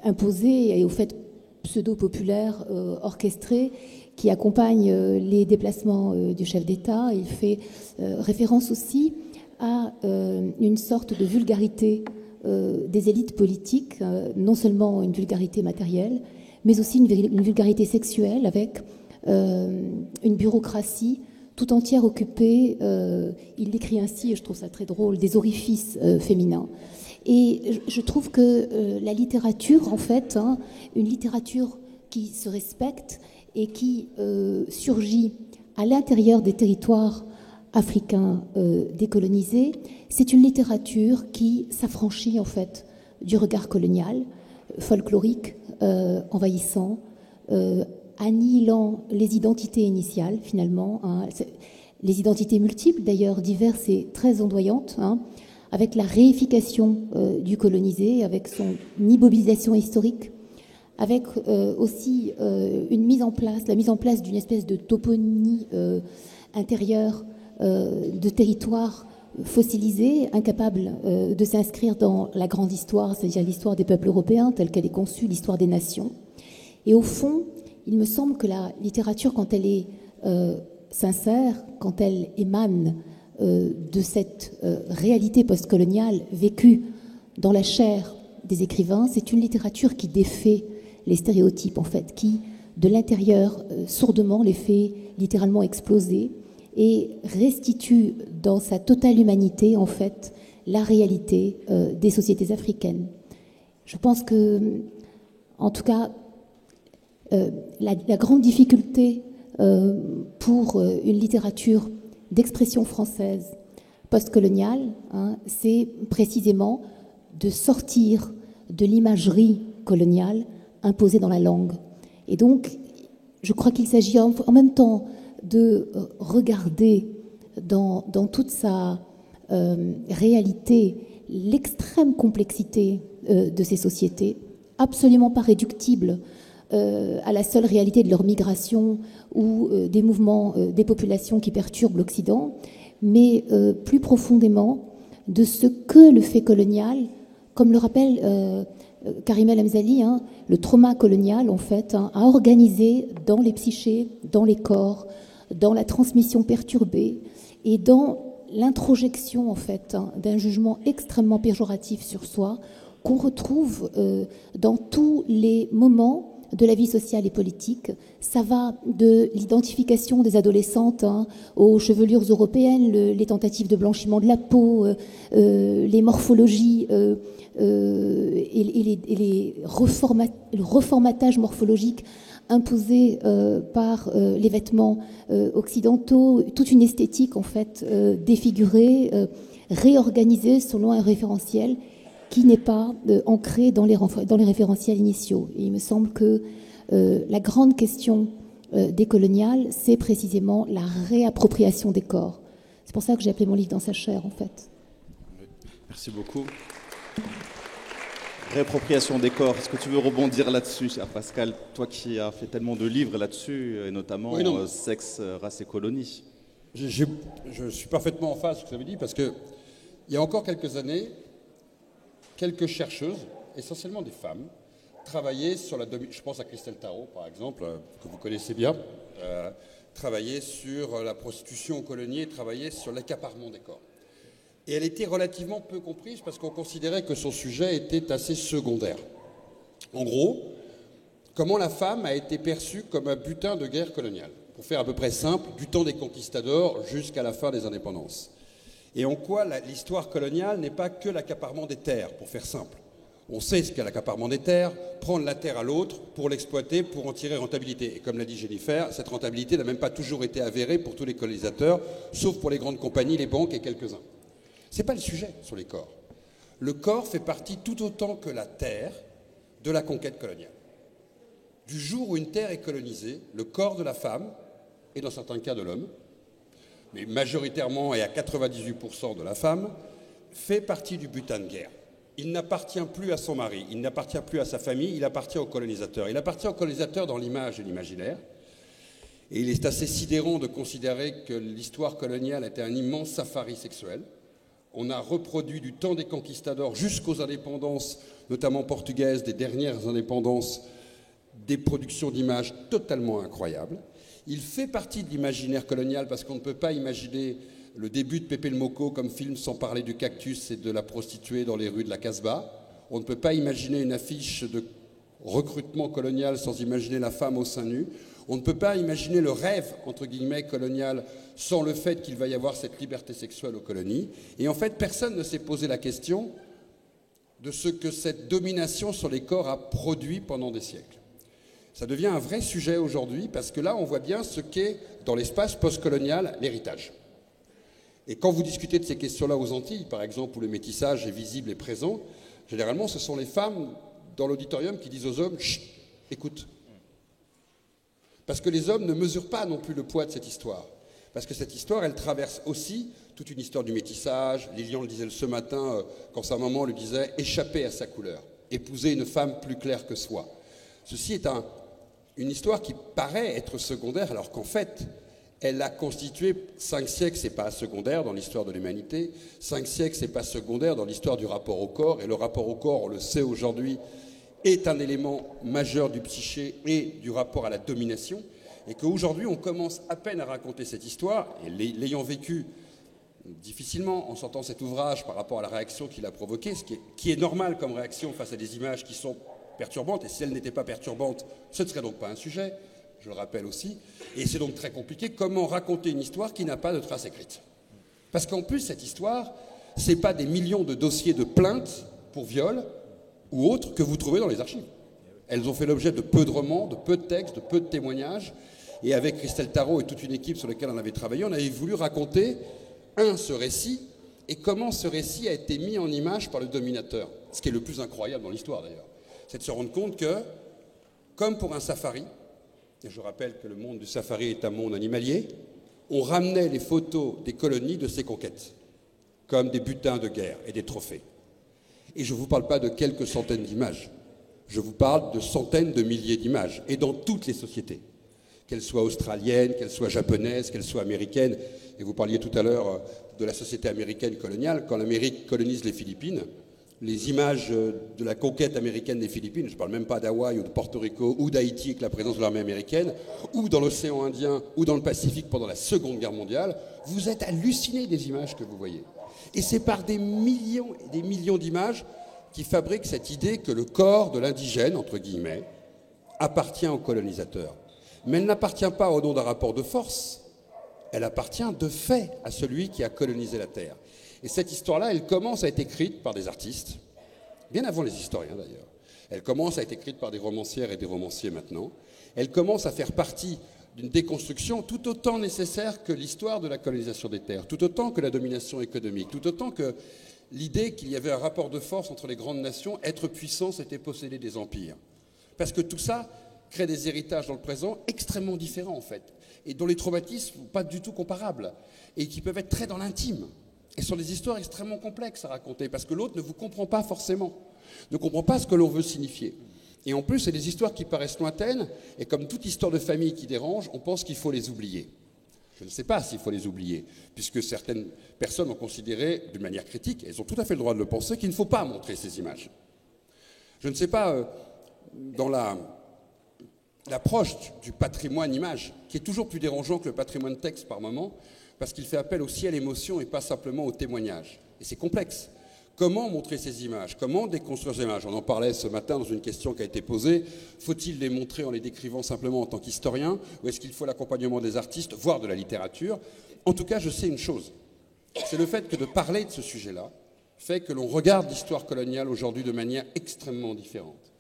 imposé et au fait pseudo-populaire orchestré qui accompagne les déplacements du chef d'État. Il fait référence aussi à une sorte de vulgarité des élites politiques, non seulement une vulgarité matérielle, mais aussi une vulgarité sexuelle avec une bureaucratie tout entière occupée, il l'écrit ainsi, et je trouve ça très drôle, des orifices féminins. Et je trouve que la littérature, en fait, une littérature qui se respecte et qui surgit à l'intérieur des territoires africains décolonisés, c'est une littérature qui s'affranchit, en fait, du regard colonial, folklorique, envahissant, annihilant les identités initiales, finalement, les identités multiples, d'ailleurs, diverses et très ondoyantes, avec la réification du colonisé, avec son immobilisation historique, avec aussi la mise en place d'une espèce de toponymie intérieure de territoires fossilisés, incapables de s'inscrire dans la grande histoire, c'est-à-dire l'histoire des peuples européens telle qu'elle est conçue, l'histoire des nations. Et au fond, il me semble que la littérature, quand elle est sincère, quand elle émane de cette réalité postcoloniale vécue dans la chair des écrivains, c'est une littérature qui défait les stéréotypes, en fait, qui, de l'intérieur, sourdement les fait littéralement exploser et restitue dans sa totale humanité, en fait, la réalité des sociétés africaines. Je pense que, en tout cas, la grande difficulté pour une littérature d'expression française postcoloniale, c'est précisément de sortir de l'imagerie coloniale imposée dans la langue. Et donc, je crois qu'il s'agit en même temps de regarder dans toute sa réalité l'extrême complexité de ces sociétés, absolument pas réductibles à la seule réalité de leur migration ou des mouvements des populations qui perturbent l'Occident, mais plus profondément de ce que le fait colonial, comme le rappelle Karim El Amzali, le trauma colonial, en fait, a organisé dans les psychés, dans les corps, dans la transmission perturbée et dans l'introjection, en fait, d'un jugement extrêmement péjoratif sur soi qu'on retrouve dans tous les moments de la vie sociale et politique. Ça va de l'identification des adolescentes aux chevelures européennes, les tentatives de blanchiment de la peau, les morphologies et le reformatage morphologique imposé par les vêtements occidentaux, toute une esthétique en fait défigurée, réorganisé selon un référentiel qui n'est pas ancré dans les référentiels initiaux. Et il me semble que la grande question décoloniale, c'est précisément la réappropriation des corps. C'est pour ça que j'ai appelé mon livre Dans sa chair, en fait. Merci beaucoup. Réappropriation des corps, est-ce que tu veux rebondir là-dessus, cher Pascal, toi qui as fait tellement de livres là-dessus, et notamment Sexe, race et colonie? Je suis parfaitement en phase avec ce que vous avez dit, parce qu'il y a encore quelques années, quelques chercheuses, essentiellement des femmes, travaillaient sur je pense à Christelle Tarot, par exemple, que vous connaissez bien, travaillaient sur la prostitution aux colonies, travaillaient sur l'accaparement des corps. Et elle était relativement peu comprise parce qu'on considérait que son sujet était assez secondaire. En gros, comment la femme a été perçue comme un butin de guerre coloniale. Pour faire à peu près simple, du temps des conquistadors jusqu'à la fin des indépendances. Et en quoi l'histoire coloniale n'est pas que l'accaparement des terres, pour faire simple. On sait ce qu'est l'accaparement des terres, prendre la terre à l'autre pour l'exploiter, pour en tirer rentabilité. Et comme l'a dit Jennifer, cette rentabilité n'a même pas toujours été avérée pour tous les colonisateurs, sauf pour les grandes compagnies, les banques et quelques-uns. Ce n'est pas le sujet sur les corps. Le corps fait partie tout autant que la terre de la conquête coloniale. Du jour où une terre est colonisée, le corps de la femme, et dans certains cas de l'homme, mais majoritairement et à 98% de la femme, fait partie du butin de guerre. Il n'appartient plus à son mari, il n'appartient plus à sa famille, il appartient au colonisateur. Il appartient au colonisateur dans l'image et l'imaginaire. Et il est assez sidérant de considérer que l'histoire coloniale était un immense safari sexuel. On a reproduit du temps des conquistadors jusqu'aux indépendances, notamment portugaises, des dernières indépendances, des productions d'images totalement incroyables. Il fait partie de l'imaginaire colonial parce qu'on ne peut pas imaginer le début de Pepe le Moko comme film sans parler du cactus et de la prostituée dans les rues de la Casbah. On ne peut pas imaginer une affiche de recrutement colonial sans imaginer la femme au sein nu. On ne peut pas imaginer le rêve, entre guillemets, colonial sans le fait qu'il va y avoir cette liberté sexuelle aux colonies. Et en fait, personne ne s'est posé la question de ce que cette domination sur les corps a produit pendant des siècles. Ça devient un vrai sujet aujourd'hui parce que là, on voit bien ce qu'est, dans l'espace postcolonial, l'héritage. Et quand vous discutez de ces questions-là aux Antilles, par exemple, où le métissage est visible et présent, généralement, ce sont les femmes dans l'auditorium qui disent aux hommes « Chut, écoute ». Parce que les hommes ne mesurent pas non plus le poids de cette histoire. Parce que cette histoire, elle traverse aussi toute une histoire du métissage. Lilian le disait ce matin, quand sa maman lui disait « échapper à sa couleur, épouser une femme plus claire que soi ». Ceci est une histoire qui paraît être secondaire, alors qu'en fait, elle a constitué 5 siècles, c'est pas secondaire dans l'histoire de l'humanité, 5 siècles, c'est pas secondaire dans l'histoire du rapport au corps, et le rapport au corps, on le sait aujourd'hui, est un élément majeur du psyché et du rapport à la domination, et qu'aujourd'hui, on commence à peine à raconter cette histoire, et l'ayant vécu difficilement en sortant cet ouvrage par rapport à la réaction qu'il a provoquée, qui est normal comme réaction face à des images qui sont perturbantes, et si elles n'étaient pas perturbantes, ce ne serait donc pas un sujet, je le rappelle aussi, et c'est donc très compliqué, comment raconter une histoire qui n'a pas de trace écrite. Parce qu'en plus, cette histoire, ce n'est pas des millions de dossiers de plaintes pour viol ou autres que vous trouvez dans les archives. Elles ont fait l'objet de peu de romans, de peu de textes, de peu de témoignages, et avec Christelle Tarot et toute une équipe sur laquelle on avait travaillé, on avait voulu raconter, ce récit, et comment ce récit a été mis en image par le dominateur, ce qui est le plus incroyable dans l'histoire d'ailleurs. C'est de se rendre compte que, comme pour un safari, et je rappelle que le monde du safari est un monde animalier, on ramenait les photos des colonies de ces conquêtes, comme des butins de guerre et des trophées. Et je ne vous parle pas de quelques centaines d'images, je vous parle de centaines de milliers d'images, et dans toutes les sociétés, qu'elles soient australiennes, qu'elles soient japonaises, qu'elles soient américaines. Et vous parliez tout à l'heure de la société américaine coloniale, quand l'Amérique colonise les Philippines, les images de la conquête américaine des Philippines, je ne parle même pas d'Hawaï ou de Porto Rico ou d'Haïti avec la présence de l'armée américaine, ou dans l'océan Indien ou dans le Pacifique pendant la Seconde Guerre mondiale, vous êtes hallucinés des images que vous voyez. Et c'est par des millions et des millions d'images qui fabriquent cette idée que le corps de l'indigène, entre guillemets, appartient au colonisateur. Mais elle n'appartient pas au nom d'un rapport de force, elle appartient de fait à celui qui a colonisé la terre. Et cette histoire-là, elle commence à être écrite par des artistes, bien avant les historiens d'ailleurs. Elle commence à être écrite par des romancières et des romanciers maintenant. Elle commence à faire partie d'une déconstruction tout autant nécessaire que l'histoire de la colonisation des terres, tout autant que la domination économique, tout autant que l'idée qu'il y avait un rapport de force entre les grandes nations, être puissant, c'était posséder des empires. Parce que tout ça crée des héritages dans le présent extrêmement différents en fait, et dont les traumatismes ne sont pas du tout comparables, et qui peuvent être très dans l'intime, et sont des histoires extrêmement complexes à raconter, parce que l'autre ne vous comprend pas forcément, ne comprend pas ce que l'on veut signifier. Et en plus, c'est des histoires qui paraissent lointaines, et comme toute histoire de famille qui dérange, on pense qu'il faut les oublier. Je ne sais pas s'il faut les oublier, puisque certaines personnes ont considéré, d'une manière critique, et elles ont tout à fait le droit de le penser, qu'il ne faut pas montrer ces images. Je ne sais pas, dans l'approche du patrimoine image, qui est toujours plus dérangeant que le patrimoine texte par moment, parce qu'il fait appel aussi à l'émotion et pas simplement au témoignage. Et c'est complexe. Comment montrer ces images? Comment déconstruire ces images? On en parlait ce matin dans une question qui a été posée. Faut-il les montrer en les décrivant simplement en tant qu'historien? Ou est-ce qu'il faut l'accompagnement des artistes, voire de la littérature? En tout cas, je sais une chose. C'est le fait que de parler de ce sujet-là fait que l'on regarde l'histoire coloniale aujourd'hui de manière extrêmement différente.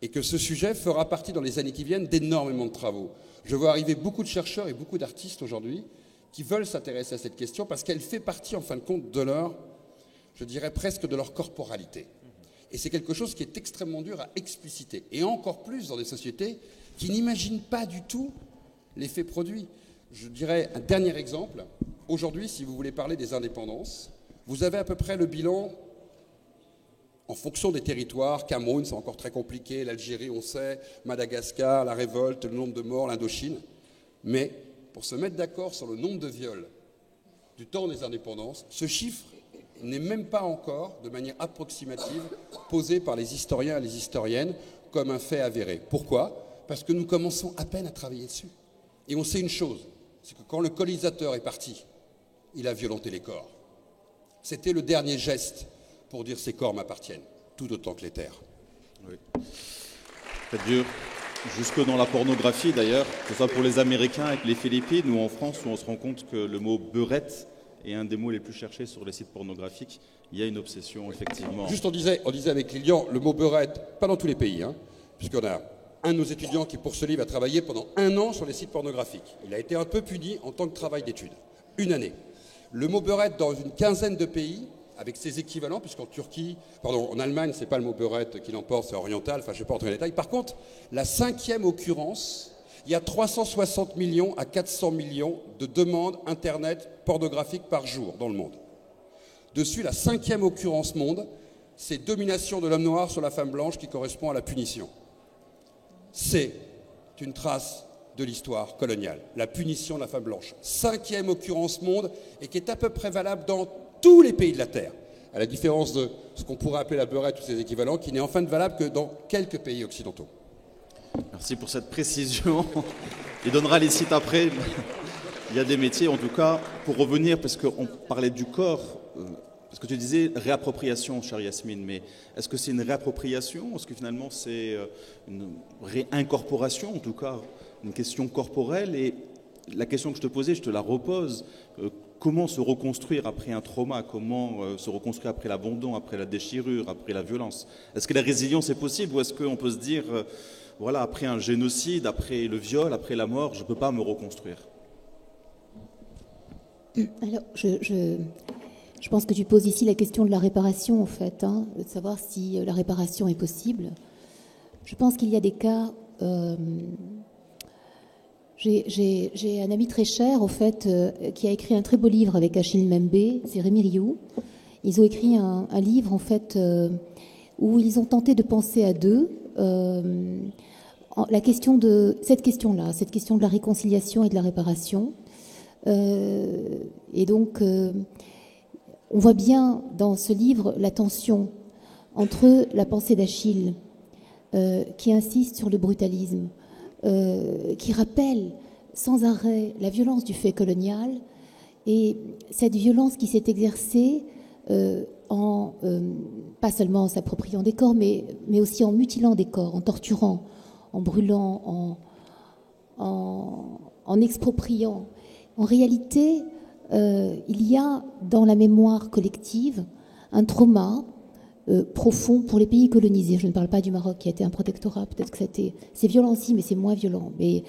Et que ce sujet fera partie dans les années qui viennent d'énormément de travaux. Je vois arriver beaucoup de chercheurs et beaucoup d'artistes aujourd'hui qui veulent s'intéresser à cette question parce qu'elle fait partie, en fin de compte, de leur, je dirais presque de leur corporalité. Et c'est quelque chose qui est extrêmement dur à expliciter. Et encore plus dans des sociétés qui n'imaginent pas du tout l'effet produit. Je dirais un dernier exemple. Aujourd'hui, si vous voulez parler des indépendances, vous avez à peu près le bilan en fonction des territoires. Cameroun, c'est encore très compliqué. L'Algérie, on sait. Madagascar, la révolte, le nombre de morts, l'Indochine. Mais pour se mettre d'accord sur le nombre de viols du temps des indépendances, ce chiffre n'est même pas encore, de manière approximative, posé par les historiens et les historiennes comme un fait avéré. Pourquoi? Parce que nous commençons à peine à travailler dessus. Et on sait une chose, c'est que quand le colonisateur est parti, il a violenté les corps. C'était le dernier geste pour dire ces corps m'appartiennent, tout autant que les terres. Oui. C'est dur. Jusque dans la pornographie d'ailleurs, que ce soit pour les Américains avec les Philippines ou en France où on se rend compte que le mot beurette est un des mots les plus cherchés sur les sites pornographiques. Il y a une obsession effectivement. Juste on disait avec Lilian, le mot beurette, pas dans tous les pays, puisqu'on a un de nos étudiants qui pour ce livre a travaillé pendant 1 an sur les sites pornographiques. Il a été un peu puni en tant que travail d'étude. 1 année. Le mot beurette dans une quinzaine de pays, avec ses équivalents, puisqu'en Turquie, en Allemagne, c'est pas le mot beurette qui l'emporte, c'est oriental, enfin je ne vais pas rentrer dans les détails. Par contre, la 5e occurrence, il y a 360 millions à 400 millions de demandes Internet pornographiques par jour dans le monde. Dessus, la 5e occurrence monde, c'est domination de l'homme noir sur la femme blanche qui correspond à la punition. C'est une trace de l'histoire coloniale, la punition de la femme blanche. 5e occurrence monde et qui est à peu près valable dans tous les pays de la Terre, à la différence de ce qu'on pourrait appeler la beurette ou ses équivalents, qui n'est en fait valable que dans quelques pays occidentaux. Merci pour cette précision. Il donnera les sites après. Il y a des métiers, en tout cas, pour revenir, parce qu'on parlait du corps, parce que tu disais réappropriation, chère Yasmine, mais est-ce que c'est une réappropriation? Est-ce que finalement c'est une réincorporation, en tout cas, une question corporelle? Et la question que je te posais, je te la repose. Comment se reconstruire après un trauma? Comment se reconstruire après l'abandon, après la déchirure, après la violence? Est-ce que la résilience est possible ou est-ce qu'on peut se dire, voilà, après un génocide, après le viol, après la mort, je ne peux pas me reconstruire? Alors, je pense que tu poses ici la question de la réparation, en fait, de savoir si la réparation est possible. Je pense qu'il y a des cas... J'ai un ami très cher, au fait, qui a écrit un très beau livre avec Achille Mbembe, c'est Rémi Rioux. Ils ont écrit un livre, en fait, où ils ont tenté de penser à deux cette question de la réconciliation et de la réparation. Et donc, on voit bien dans ce livre la tension entre la pensée d'Achille, qui insiste sur le brutalisme, qui rappelle sans arrêt la violence du fait colonial et cette violence qui s'est exercée pas seulement en s'appropriant des corps, mais aussi en mutilant des corps, en torturant, en brûlant, en expropriant. En réalité, il y a dans la mémoire collective un trauma profond pour les pays colonisés. Je ne parle pas du Maroc qui a été un protectorat, peut-être que c'est violent aussi, mais c'est moins violent. Mais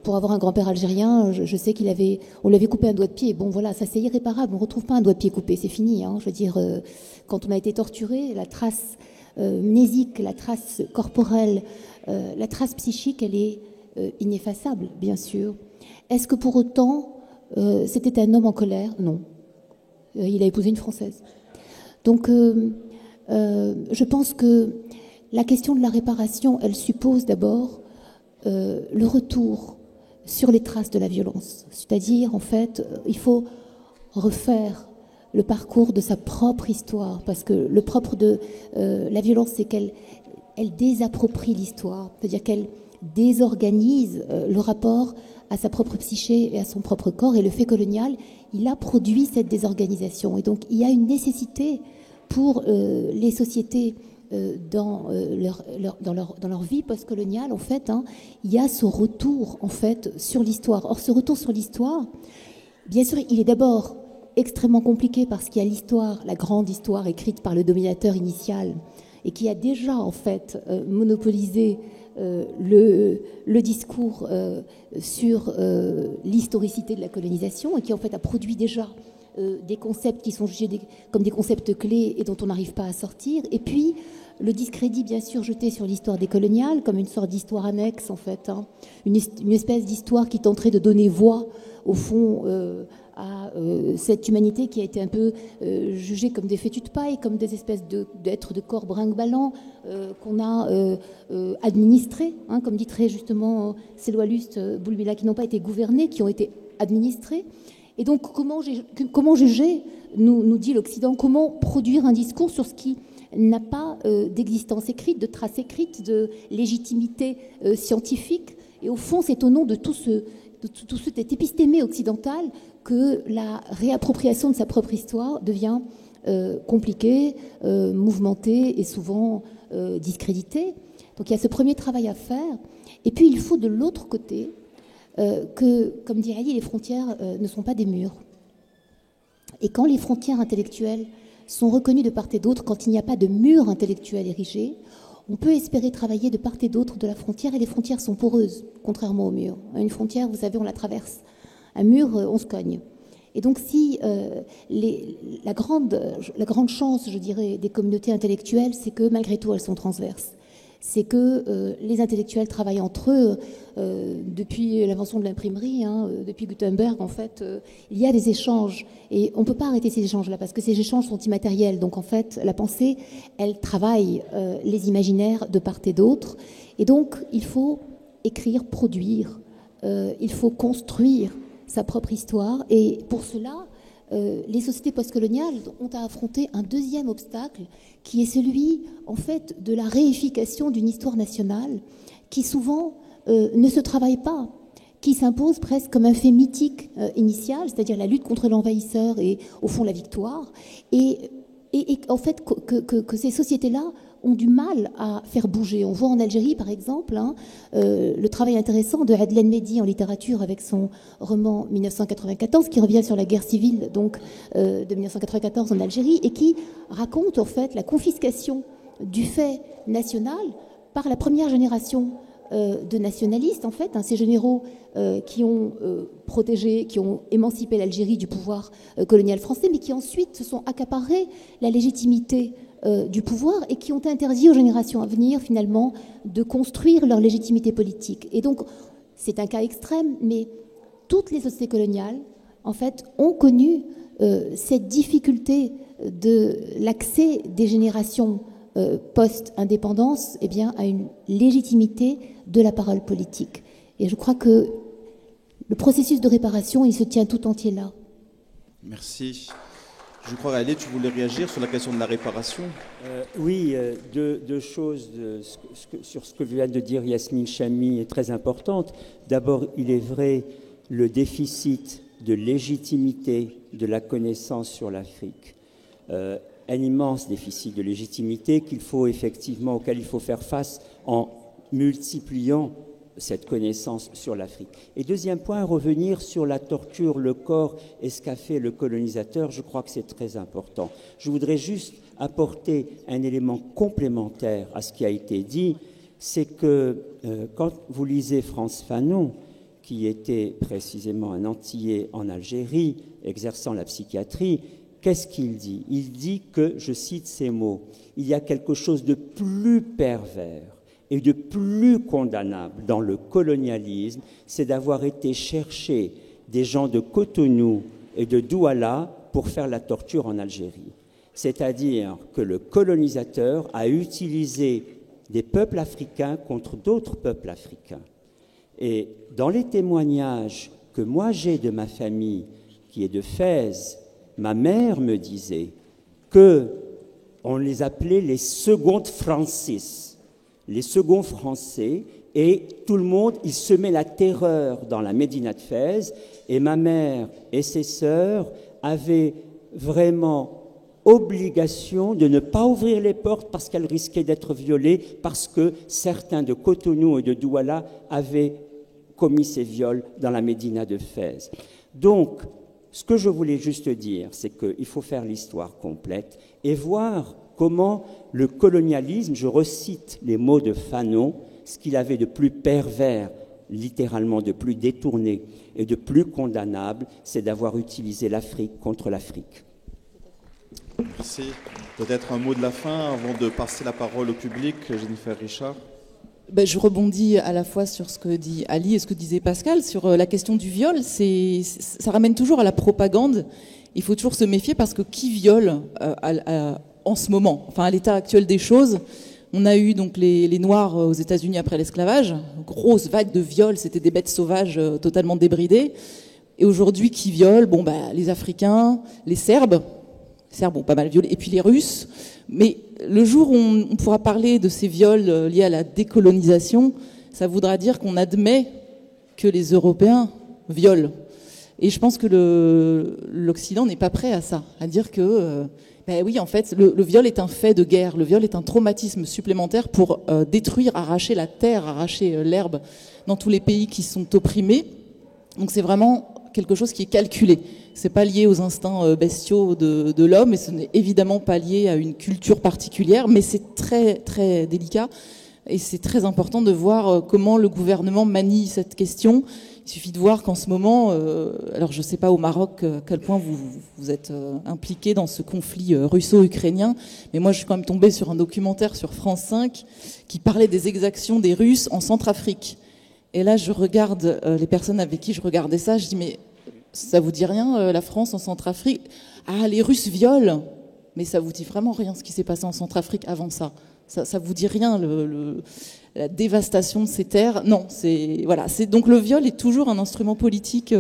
pour avoir un grand-père algérien, je sais on lui avait coupé un doigt de pied. Bon voilà, ça c'est irréparable, on ne retrouve pas un doigt de pied coupé, c'est fini. Hein. Je veux dire, quand on a été torturé, la trace mnésique, la trace corporelle, la trace psychique, elle est ineffaçable, bien sûr. Est-ce que pour autant, c'était un homme en colère? Non. Il a épousé une Française. Donc, je pense que la question de la réparation, elle suppose d'abord le retour sur les traces de la violence. C'est-à-dire, en fait, il faut refaire le parcours de sa propre histoire, parce que le propre de la violence, c'est qu'elle désapproprie l'histoire, c'est-à-dire qu'elle désorganise le rapport à sa propre psyché et à son propre corps, et le fait colonial, il a produit cette désorganisation. Et donc, il y a une nécessité pour les sociétés dans leur vie postcoloniale, en fait, hein, il y a ce retour, en fait, sur l'histoire. Or, ce retour sur l'histoire, bien sûr, il est d'abord extrêmement compliqué parce qu'il y a l'histoire, la grande histoire écrite par le dominateur initial et qui a déjà, en fait, monopolisé le discours sur l'historicité de la colonisation et qui, en fait, a produit déjà des concepts qui sont jugés comme des concepts clés et dont on n'arrive pas à sortir. Et puis, le discrédit, bien sûr, jeté sur l'histoire décoloniale comme une sorte d'histoire annexe, en fait. Hein, une espèce d'histoire qui tenterait de donner voix, au fond, à cette humanité qui a été un peu jugée comme des fétus de paille, comme des espèces d'êtres de corps brinque-ballants qu'on a administrés, hein, comme dit très justement Céloalust, Boulbila, qui n'ont pas été gouvernés, qui ont été administrés. Et donc, comment juger, nous dit l'Occident, comment produire un discours sur ce qui n'a pas d'existence écrite, de trace écrite, de légitimité scientifique. Et au fond, c'est au nom de tout cet épistémé occidental que la réappropriation de sa propre histoire devient compliquée, mouvementée et souvent discréditée. Donc il y a ce premier travail à faire. Et puis il faut de l'autre côté que, comme dit Ali, les frontières ne sont pas des murs. Et quand les frontières intellectuelles sont reconnues de part et d'autre, quand il n'y a pas de mur intellectuel érigé, on peut espérer travailler de part et d'autre de la frontière, et les frontières sont poreuses, contrairement aux murs. Une frontière, vous savez, on la traverse. Un mur, on se cogne. Et donc si la grande chance, je dirais, des communautés intellectuelles, c'est que malgré tout, elles sont transverses. C'est que les intellectuels travaillent entre eux depuis l'invention de l'imprimerie, hein, depuis Gutenberg, en fait, il y a des échanges. Et on ne peut pas arrêter ces échanges-là parce que ces échanges sont immatériels. Donc, en fait, la pensée, elle travaille les imaginaires de part et d'autre. Et donc, il faut écrire, produire. Il faut construire sa propre histoire. Et pour cela, les sociétés postcoloniales ont à affronter un deuxième obstacle qui est celui, en fait, de la réification d'une histoire nationale qui souvent ne se travaille pas, qui s'impose presque comme un fait mythique initial, c'est-à-dire la lutte contre l'envahisseur et, au fond, la victoire. Et en fait, que ces sociétés-là ont du mal à faire bouger. On voit en Algérie, par exemple, hein, le travail intéressant de Adlan Mehdi en littérature avec son roman 1994, qui revient sur la guerre civile donc, de 1994 en Algérie, et qui raconte en fait la confiscation du fait national par la première génération de nationalistes, en fait, hein, ces généraux qui ont protégé, qui ont émancipé l'Algérie du pouvoir colonial français, mais qui ensuite se sont accaparés la légitimité du pouvoir et qui ont interdit aux générations à venir, finalement, de construire leur légitimité politique. Et donc, c'est un cas extrême, mais toutes les sociétés coloniales, en fait, ont connu cette difficulté de l'accès des générations post-indépendance, eh bien, à une légitimité de la parole politique. Et je crois que le processus de réparation, il se tient tout entier là. Merci. Je crois, Ali, tu voulais réagir sur la question de la réparation. Oui, deux choses sur ce que vient de dire Yasmine Chamy est très importante. D'abord, il est vrai, le déficit de légitimité de la connaissance sur l'Afrique. Un immense déficit de légitimité auquel il faut faire face en multipliant cette connaissance sur l'Afrique. Et deuxième point, revenir sur la torture, le corps et ce qu'a fait le colonisateur, je crois que c'est très important. Je voudrais juste apporter un élément complémentaire à ce qui a été dit, c'est que quand vous lisez Frantz Fanon, qui était précisément un Antillais en Algérie, exerçant la psychiatrie, qu'est-ce qu'il dit? Il dit que, je cite ces mots, « Il y a quelque chose de plus pervers et de plus condamnable dans le colonialisme, c'est d'avoir été chercher des gens de Cotonou et de Douala pour faire la torture en Algérie. » C'est-à-dire que le colonisateur a utilisé des peuples africains contre d'autres peuples africains. Et dans les témoignages que moi j'ai de ma famille, qui est de Fès, ma mère me disait qu'on les appelait les secondes Francis, les seconds Français, et tout le monde, il semait la terreur dans la Médina de Fès, et ma mère et ses sœurs avaient vraiment obligation de ne pas ouvrir les portes parce qu'elles risquaient d'être violées, parce que certains de Cotonou et de Douala avaient commis ces viols dans la Médina de Fès. Donc, ce que je voulais juste dire, c'est qu'il faut faire l'histoire complète et voir comment le colonialisme, je recite les mots de Fanon, ce qu'il avait de plus pervers, littéralement de plus détourné et de plus condamnable, c'est d'avoir utilisé l'Afrique contre l'Afrique. Merci. Peut-être un mot de la fin avant de passer la parole au public, Jennifer Richard. Je rebondis à la fois sur ce que dit Ali et ce que disait Pascal sur la question du viol. Ça ramène toujours à la propagande. Il faut toujours se méfier parce que qui viole en ce moment, enfin à l'état actuel des choses? On a eu donc les Noirs aux États-Unis après l'esclavage, grosse vague de viols, c'était des bêtes sauvages totalement débridées. Et aujourd'hui, qui viole? Les Africains, les Serbes ont pas mal violé, et puis les Russes. Mais le jour où on pourra parler de ces viols liés à la décolonisation, ça voudra dire qu'on admet que les Européens violent. Et je pense que l'Occident n'est pas prêt à ça, à dire que, oui, en fait, le viol est un fait de guerre, le viol est un traumatisme supplémentaire pour détruire, arracher la terre, arracher l'herbe dans tous les pays qui sont opprimés. Donc c'est vraiment quelque chose qui est calculé. C'est pas lié aux instincts bestiaux de l'homme, et ce n'est évidemment pas lié à une culture particulière, mais c'est très très délicat et c'est très important de voir comment le gouvernement manie cette question. Il suffit de voir qu'en ce moment, alors je sais pas au Maroc à quel point vous êtes impliqué dans ce conflit russo-ukrainien, mais moi je suis quand même tombée sur un documentaire sur France 5 qui parlait des exactions des Russes en Centrafrique. Et là je regarde les personnes avec qui je regardais ça, je dis mais ça vous dit rien, la France en Centrafrique? Ah, les Russes violent. Mais ça vous dit vraiment rien ce qui s'est passé en Centrafrique avant ça. Ça vous dit rien, la dévastation de ces terres? Non, donc le viol est toujours un instrument politique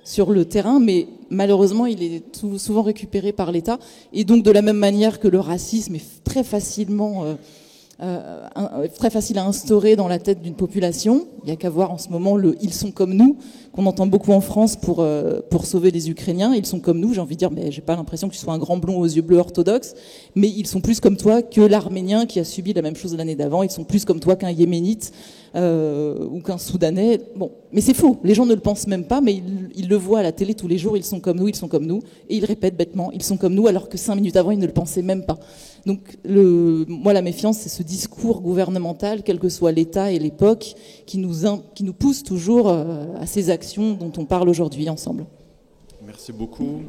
sur le terrain, mais malheureusement, il est souvent récupéré par l'État. Et donc, de la même manière que le racisme est très facile à instaurer dans la tête d'une population. Il n'y a qu'à voir en ce moment le « ils sont comme nous » qu'on entend beaucoup en France pour sauver les Ukrainiens. Ils sont comme nous, j'ai envie de dire, mais j'ai pas l'impression que tu sois un grand blond aux yeux bleus orthodoxe, mais ils sont plus comme toi que l'Arménien qui a subi la même chose l'année d'avant. Ils sont plus comme toi qu'un Yéménite ou qu'un Soudanais. Bon, mais c'est faux. Les gens ne le pensent même pas, mais ils le voient à la télé tous les jours. Ils sont comme nous, ils sont comme nous, et ils répètent bêtement, ils sont comme nous, alors que 5 minutes avant, ils ne le pensaient même pas. Donc, moi, la méfiance, c'est ce discours gouvernemental, quel que soit l'État et l'époque, qui nous pousse toujours à ces actions dont on parle aujourd'hui ensemble. Merci beaucoup.